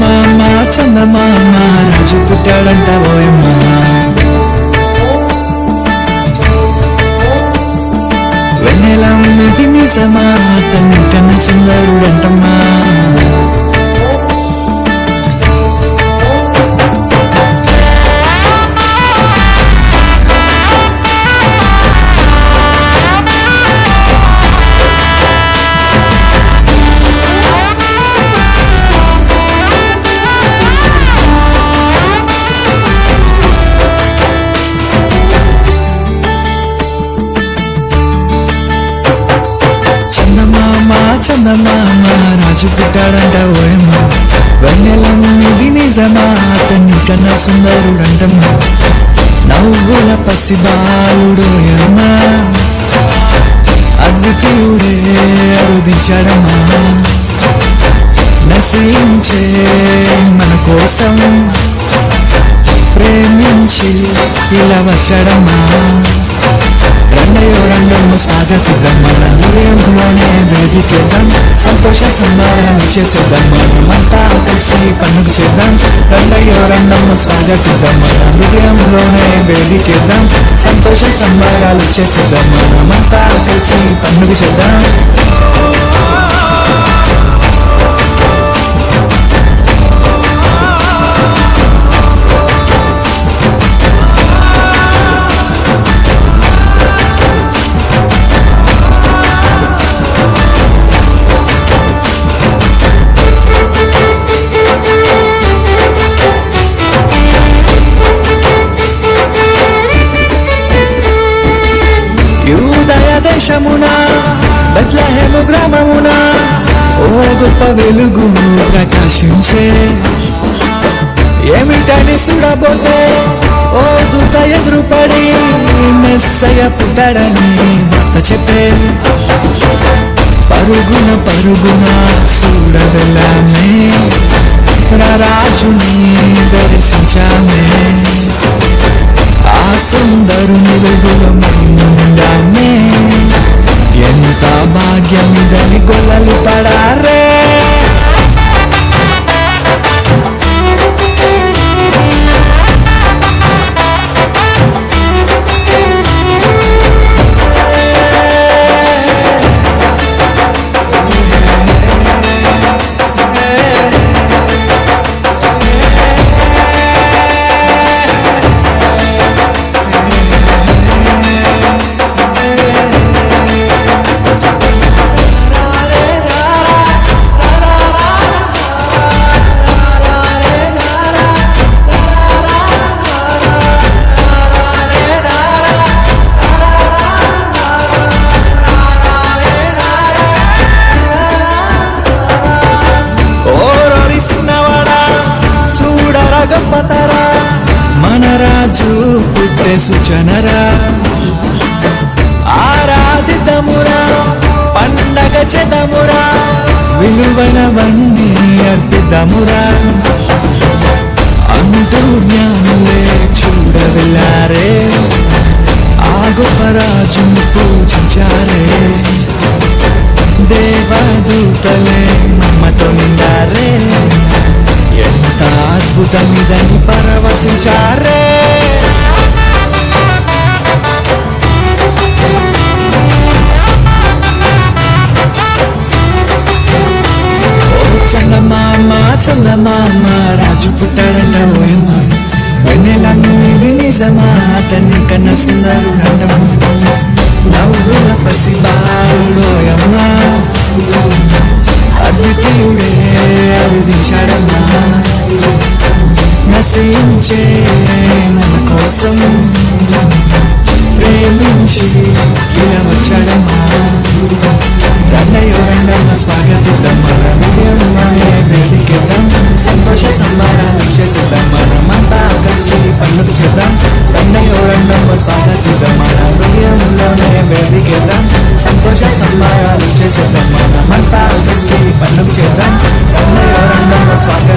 చందమామ చందమామ రాజు పుట్టాడంట ఓయమ్మ. వెన్నెలమ్మది నిజమా అతని కన్నా సుందరుడంటమ్మా. చందమామ రాజు పుట్టాడంట ఓయమ్మ. వెన్నెలమ్మది నిజమా అతని కన్నా సుందరుడంటమ్మా. నవ్వుల పసిబాలుడోయమ్మ అద్వితీయుడే అరుదించాడమ్మా. నశించే మన కోసం ప్రేమించి ఇలా వచ్చాడమ్మా. రండయో రండమ్మ స్వాగతిద్దాం, మన హృదయంలోనే వేదికేద్దాం, సంతోష సంబరాలు చేసేద్దాం, మనమంతా కలిసి పండుగ చేద్దాం. రండయో రండమ్మ స్వాగతిద్దాం, మన హృదయంలోనే వేదికేద్దాం, సంతోష సంబరాలు చేసేద్దాం, మనమంతా కలిసి పండుగ చేద్దాం. దేశమున బెత్లెహేము గ్రామమున ఓ గొప్ప వెలుగు ప్రకాశించే. ఏమిటని చూడబోతే ఓ దూత ఎదురుపడి మెస్సయ్య పుట్టాడని వార్త చెప్పే. పరుగున పరుగున చూడవెళ్ళామే, రాజుని దర్శించామే. ఆ సుందరుని వెలుగులో ముందామే, ఎంత భాగ్యమిదని గొల్లలు పడారే. మన రాజు పుట్టే సూచనరా, ఆరాధిద్దామురా, పండగ చేద్దామురా, విలువైనవన్నీ అర్పిద్దామురా అంటూ జ్ఞానులే చూడవెళ్ళారే. ఆ గొప్ప రాజును పూజించారే, దేవదూతలే మమ్మతో నిండారే. ఎంత అద్భుతమిదని పరవశించారే. ఓ చందమామ చందమామ రాజు పుట్టాడంట ఓయమ్మ. వెన్నెలమ్మది నిజమా అతని కన్నా సుందరుడంటమ్మా. నవ్వుల పసిబాలుడోయమ్మ అద్వితీయుడే అరుదించాడమ్మా. నశించే మన కోసం ప్రేమించి ఇలా వచ్చాడమ్మా. రండయో రండమ్మ స్వాగతిద్దాం, మన హృదయంలోనే వేదికేద్దాం, సంతోష సంబరాలు చేసేద్దాం, మనమంతా కలిసి పండుగ చేద్దాం. రండయో రండమ్మ స్వాగతిద్దాం, మన హృదయంలోనే వేదికేద్దాం, సంతోష సంబరాలు చేసేద్దాం, మనమంతా కలిసి పండుగ చేద్దాం. రండయో రండమ్మ స్వాగతిద్దాం.